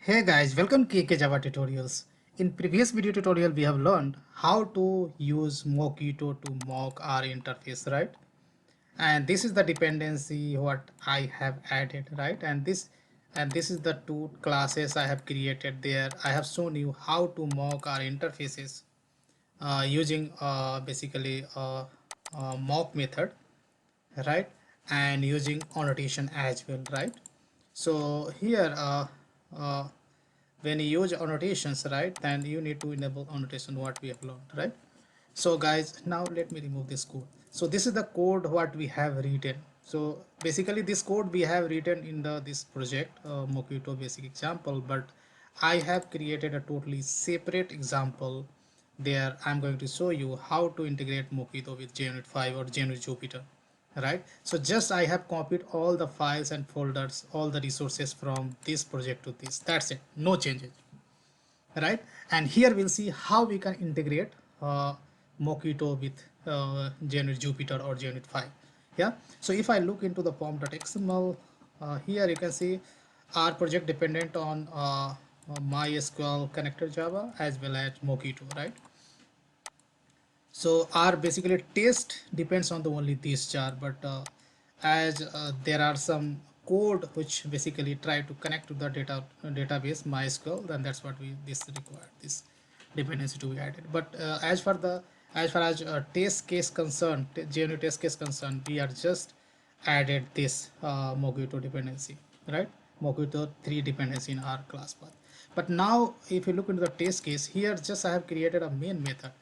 Hey guys, welcome to KK Java Tutorials. In previous video tutorial, we have learned how to use Mockito to mock our interface, right? And this is the dependency what I have added, right? And this is the two classes I have created there. I have shown you how to mock our interfaces using basically mock method, right? And using annotation as well, right? So here uh, when you use annotations, right, then you need to enable annotation what we have learned, right? So guys, now let me remove this code. So this is the code what we have written. So basically this code we have written in this project Mockito basic example, but I have created a totally separate example. There I'm going to show you how to integrate Mockito with JUnit 5 or JUnit Jupyter, right? So just I have copied all the files and folders, all the resources from this project to this. That's it, no changes, right? And here we'll see how we can integrate Mockito with JUnit Jupyter or JUnit 5. Yeah, so if I look into the pom.xml, here you can see our project dependent on MySQL connector Java as well as Mockito, right? So our basically test depends on the only this jar, but as there are some code which basically try to connect to the database MySQL, then that's what we this required this dependency to be added. But as far as test case concerned, JUnit test case concerned, we are just added this Mockito dependency, right? Mockito 3 dependency in our class path. But now if you look into the test case, here just I have created a main method,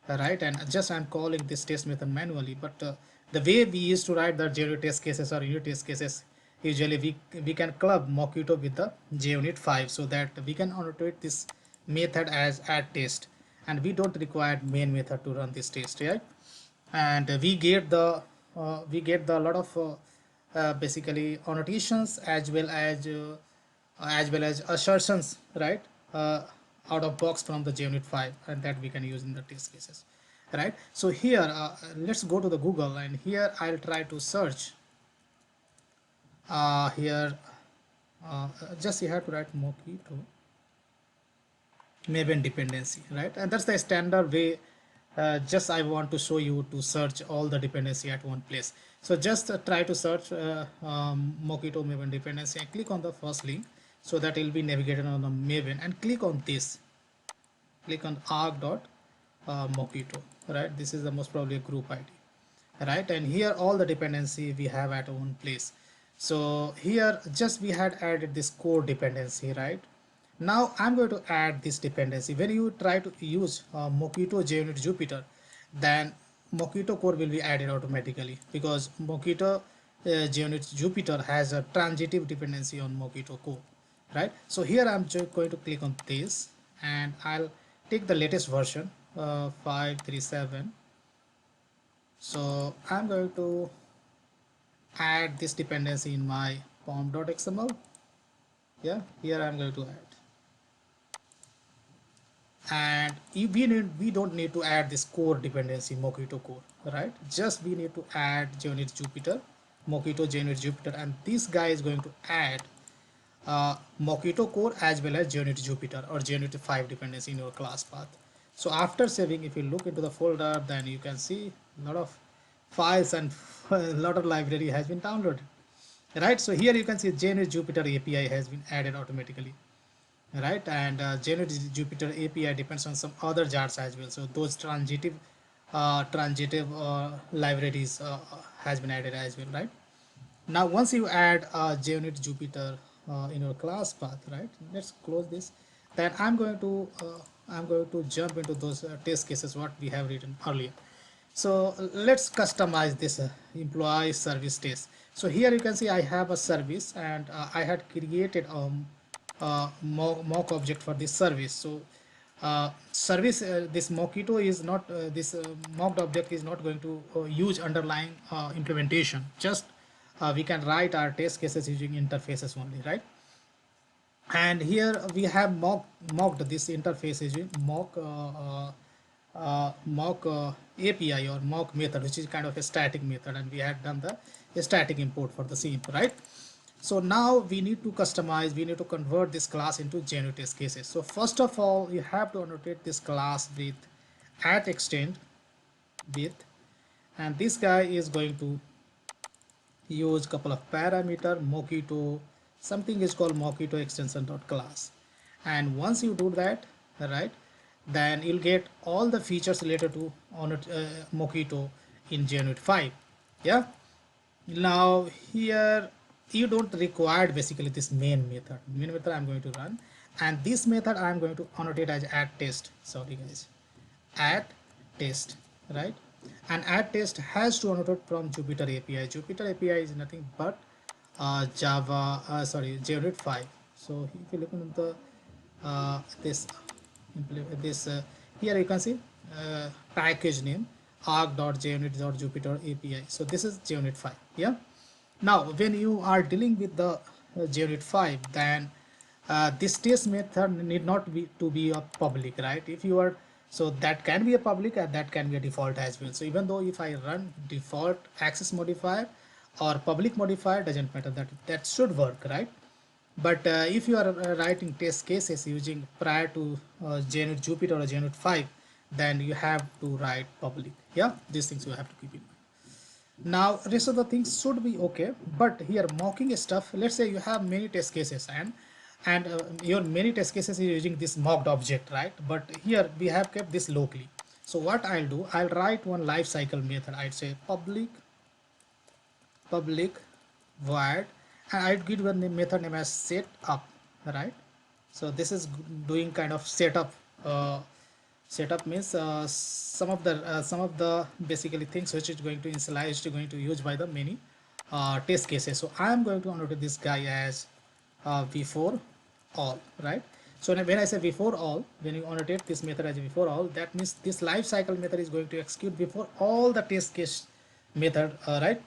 right? And just I'm calling this test method manually, but the way we used to write the JUnit test cases or unit test cases, usually we can club Mockito with the JUnit 5 so that we can annotate this method as add test, and we don't require main method to run this test, right? And we get the lot of basically annotations as well as assertions, right? Out of box from the JUnit 5, and that we can use in the test cases, right? So here let's go to the Google, and here I'll try to search here just you have to write Mockito Maven dependency, right? And that's the standard way. Just I want to show you to search all the dependency at one place. So just try to search Mockito Maven dependency and click on the first link, so that it will be navigated on the Maven, and click on this, click on arg.mockito, right? This is the most probably a group ID, right? And here all the dependency we have at one place. So here just we had added this core dependency, right? Now I'm going to add this dependency. When you try to use Mockito JUnit Jupyter, then Mockito core will be added automatically, because Mockito JUnit Jupyter has a transitive dependency on Mockito core, right? So here I'm just going to click on this, and I'll take the latest version 537. So I'm going to add this dependency in my pom.xml. Yeah, here I'm going to add, and we don't need to add this core dependency Mockito core, right? Just we need to add JUnit Jupyter, Mockito JUnit Jupyter, and this guy is going to add Mockito core as well as JUnit Jupyter or JUnit 5 dependency in your class path. So after saving, if you look into the folder, then you can see a lot of files and a lot of library has been downloaded, right? So here you can see JUnit Jupyter API has been added automatically, right? And JUnit Jupyter API depends on some other jars as well. So those transitive libraries has been added as well, right? Now once you add JUnit Jupyter in your class path, right? Let's close this. Then I'm going to jump into those test cases what we have written earlier. So let's customize this employee service test. So here you can see I have a service, and I had created mock object for this service. So service this Mockito is not this mocked object is not going to use underlying implementation. Just we can write our test cases using interfaces only, right? And here we have mocked this interface using mock API or mock method, which is kind of a static method, and we had done the static import for the same, right? So now we need to customize, we need to convert this class into genuine test cases. So first of all, you have to annotate this class with at extend with, and this guy is going to use couple of parameter Mockito, something is called Mockito extension dot class. And once you do that, right, then you'll get all the features related to on Mockito in Genuit 5. Yeah. Now here you don't require basically this main method I'm going to run, and this method I'm going to annotate as add test. Sorry guys, add test, right? And add test has to annotate from Jupyter API. Jupyter API is nothing but Java, sorry, JUnit 5. So if you look into the this here you can see package name arc.junit.jupyter API. So this is JUnit 5. Yeah. Now when you are dealing with the JUnit 5, then this test method need not be a public, right? If you are, so that can be a public and that can be a default as well. So even though if I run default access modifier or public modifier, doesn't matter, that should work, right? But if you are writing test cases using prior to JUnit Jupyter or JUnit 5, then you have to write public. Yeah, these things you have to keep in mind. Now rest of the things should be okay, but here mocking stuff, let's say you have many test cases, and your many test cases is using this mocked object, right? But here we have kept this locally. So what I'll do, I'll write one lifecycle method. I'd say public void, and I'd give one method name as setup, right? So this is doing kind of setup. Setup means some of the basically things which is going to initialize, which is going to use by the many test cases. So I am going to annotate this guy as before all, right? So when I say before all, when you annotate this method as before all, that means this life cycle method is going to execute before all the test case method, right?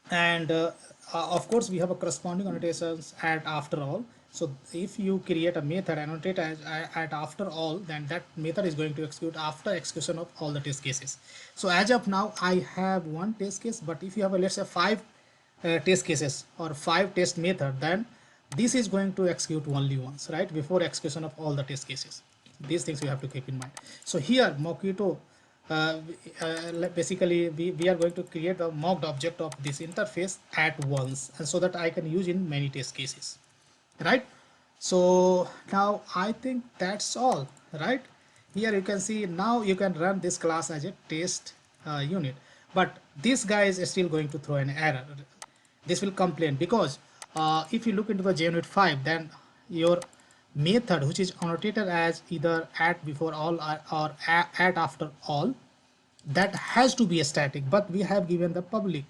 And of course we have a corresponding annotations at after all. So if you create a method annotate as at after all, then that method is going to execute after execution of all the test cases. So as of now I have one test case, but if you have a, let's say 5 test cases or 5 test method, then this is going to execute only once, right, before execution of all the test cases. These things you have to keep in mind. So here Mockito, basically we are going to create a mocked object of this interface at once, and so that I can use in many test cases, right? So now I think that's all, right? Here you can see now you can run this class as a test unit, but this guy is still going to throw an error. This will complain because if you look into the JUnit 5, then your method which is annotated as either at before all or at after all, that has to be a static, but we have given the public,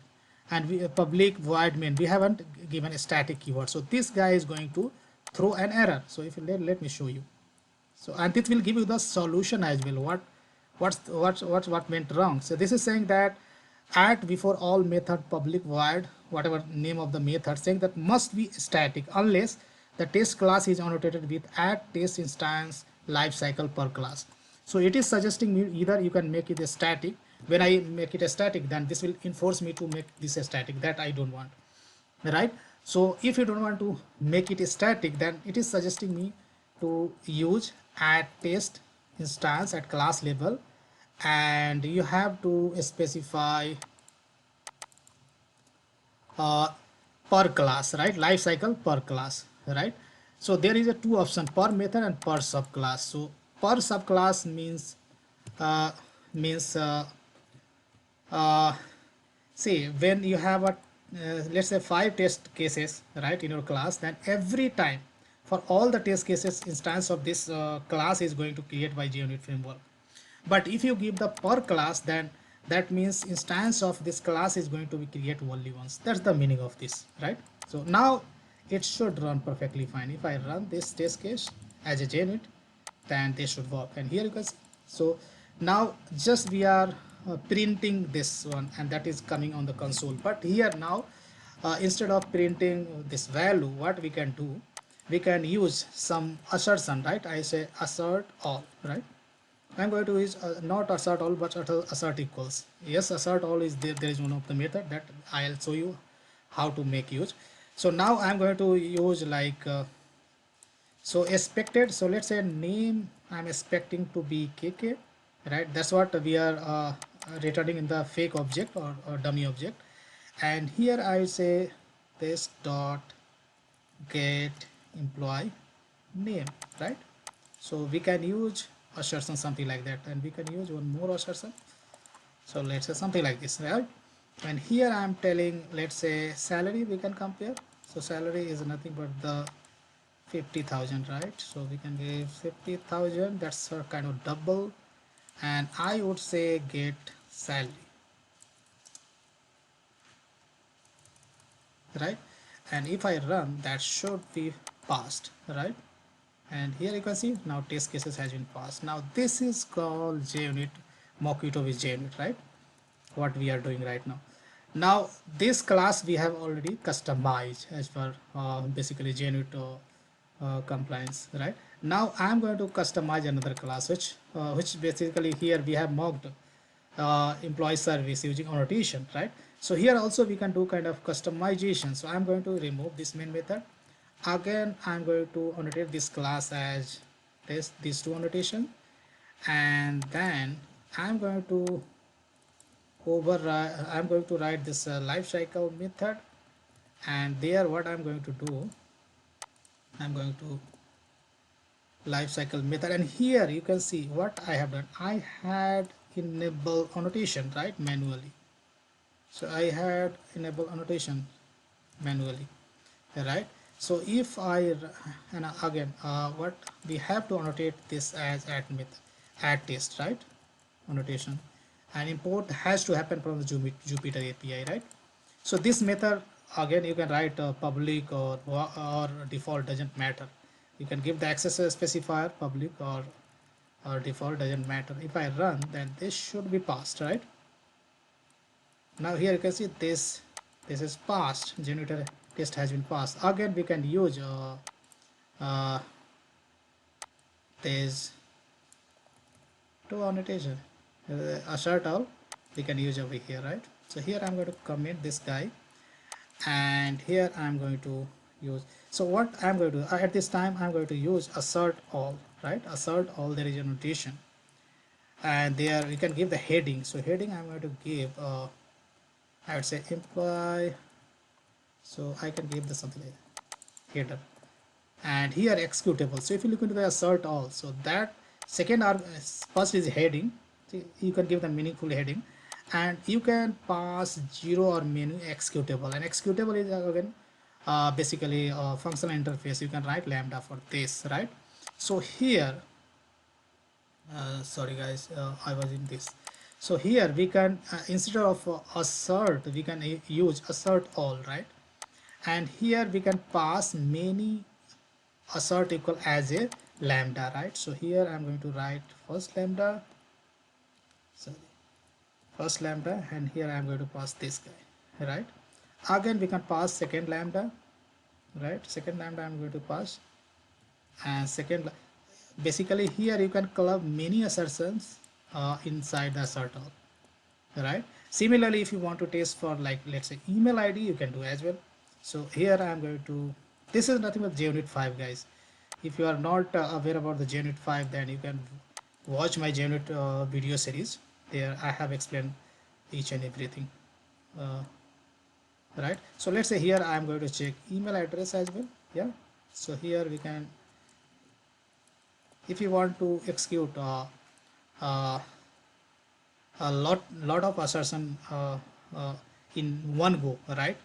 and we public void main, we haven't given a static keyword. So this guy is going to throw an error. So if you let me show you, so and it will give you the solution as well, what went wrong. So this is saying that at before all method public void whatever name of the method, saying that must be static unless the test class is annotated with at test instance lifecycle per class. So it is suggesting me either you can make it a static. When I make it a static, then this will enforce me to make this a static, that I don't want, right? So if you don't want to make it a static, then it is suggesting me to use at test instance at class level, and you have to specify uh, per class, right? Life cycle per class, right? So there is a two option, per method and per subclass. So per subclass means uh, means see, when you have a let's say 5 test cases, right, in your class, then every time for all the test cases instance of this class is going to create by JUnit framework. But if you give the per class, then that means instance of this class is going to be created only once. That's the meaning of this, right? So now it should run perfectly fine. If I run this test case as a JUnit, then they should work. And here you can see, so now just we are printing this one, and that is coming on the console. But here now instead of printing this value, what we can do, we can use some assertion, right? I say assert all, right? I'm going to use not assert all but assert equals. Yes, assert all is there. There is one of the method that I'll show you how to make use. So now I'm going to use like so expected. So let's say name I'm expecting to be KK, right? That's what we are returning in the fake object or dummy object. And here I say this dot get employee name, right? So we can use assertion something like that, and we can use one more assertion. So let's say something like this, right? And here I'm telling, let's say salary we can compare. So salary is nothing but the 50,000, right? So we can give 50,000, that's a kind of double. And I would say get salary, right? And if I run, that should be passed, right? And here you can see now test cases has been passed. Now this is called JUnit, Mockito with JUnit, right? What we are doing right now. Now this class we have already customized as per basically JUnit compliance, right? Now I'm going to customize another class which basically here we have mocked employee service using annotation, right? So here also we can do kind of customization. So I'm going to remove this main method. Again I'm going to annotate this class as these two annotation, and then I'm going to I'm going to write this life cycle method. And there what I'm going to do, I'm going to life cycle method, and here you can see what I have done. I had enable annotation, right, manually. So I had enable annotation manually, right? So if I, and again what we have to annotate this as add test, right, annotation, and import has to happen from the Jupyter API, right? So this method again you can write public or default, doesn't matter. You can give the access specifier public or default, doesn't matter. If I run, then this should be passed, right? Now here you can see this is passed, generator test has been passed. Again we can use uh, this to annotation, assert all we can use over here, right? So here I'm going to commit this guy, and here I'm going to use, so what I'm going to do at this time, I'm going to use assert all, right? Assert all, there is a notation, and there we can give the heading. So heading I'm going to give I would say imply, so I can give the something like header, and here executable. So if you look into the assert all, so that second first is heading. So you can give the meaningful heading, and you can pass 0 or menu executable, and executable is again basically a functional interface. You can write lambda for this, right? So here sorry guys, I was in this. So here we can instead of assert, we can use assert all, right? And here we can pass many assert equal as a lambda, right? So here I'm going to write first lambda, sorry, first lambda, and here I'm going to pass this guy, right? Again we can pass second lambda, right? Second lambda I'm going to pass, and basically here you can club many assertions inside the assert all, right? Similarly, if you want to test for like let's say email ID, you can do as well. So here I'm going to, this is nothing but JUnit 5 guys. If you are not aware about the JUnit 5, then you can watch my JUnit video series. There I have explained each and everything, uh, right? So let's say here I'm going to check email address as well. Yeah, so here we can, if you want to execute uh, a lot of assertion uh, in one go, right?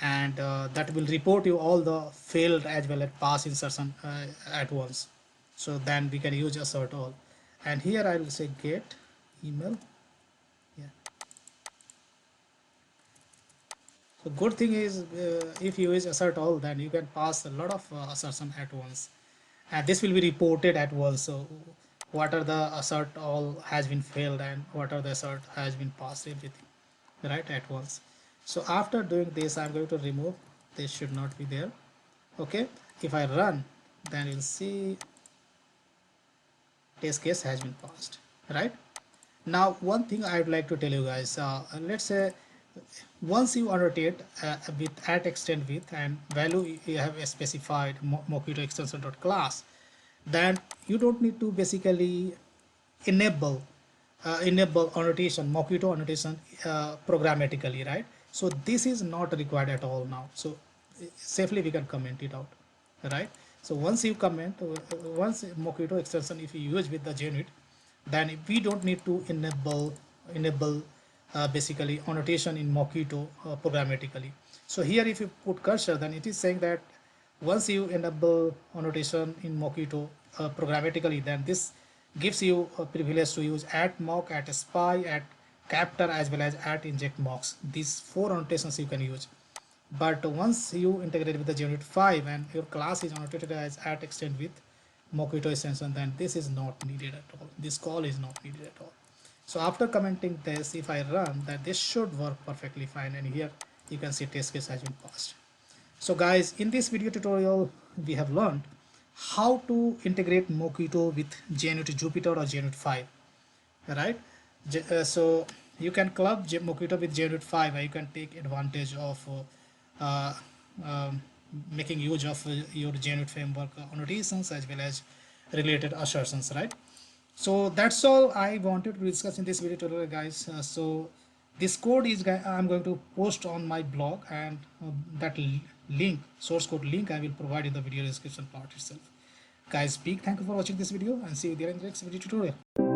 And that will report you all the failed as well as pass insertion at once. So then we can use assert all, and here I will say get email. Yeah, so good thing is if you use assert all, then you can pass a lot of assertion at once, and this will be reported at once. So what are the assert all has been failed and what are the assert has been passed, everything, right, at once. So after doing this, I'm going to remove this, should not be there. Okay, if I run, then you'll see test case has been passed, right? Now one thing I'd like to tell you guys, let's say once you annotate with at extend with and value you have specified Mockito extension dot class, then you don't need to basically enable enable annotation, Mockito annotation programmatically, right? So this is not required at all now. So safely we can comment it out, right? So once you comment, once Mockito extension if you use with the JUnit, then we don't need to enable basically annotation in Mockito programmatically. So here if you put cursor, then it is saying that once you enable annotation in Mockito programmatically, then this gives you a privilege to use at mock, at spy, at captor, as well as at inject mocks. These four annotations you can use. But once you integrate with the JUnit 5 and your class is annotated as at extend with Mockito extension, then this is not needed at all. This call is not needed at all. So after commenting this, if I run, that this should work perfectly fine. And here you can see test case has been passed. So guys, in this video tutorial, we have learned how to integrate Mockito with JUnit Jupyter or JUnit 5, right? So you can club Mockito with JUnit 5 and you can take advantage of uh, um, making use of your JUnit framework annotations as well as related assertions, right? So that's all I wanted to discuss in this video tutorial, guys. So this code is I'm going to post on my blog, and that link, source code link, I will provide in the video description part itself. Guys, big thank you for watching this video and see you there in the next video tutorial.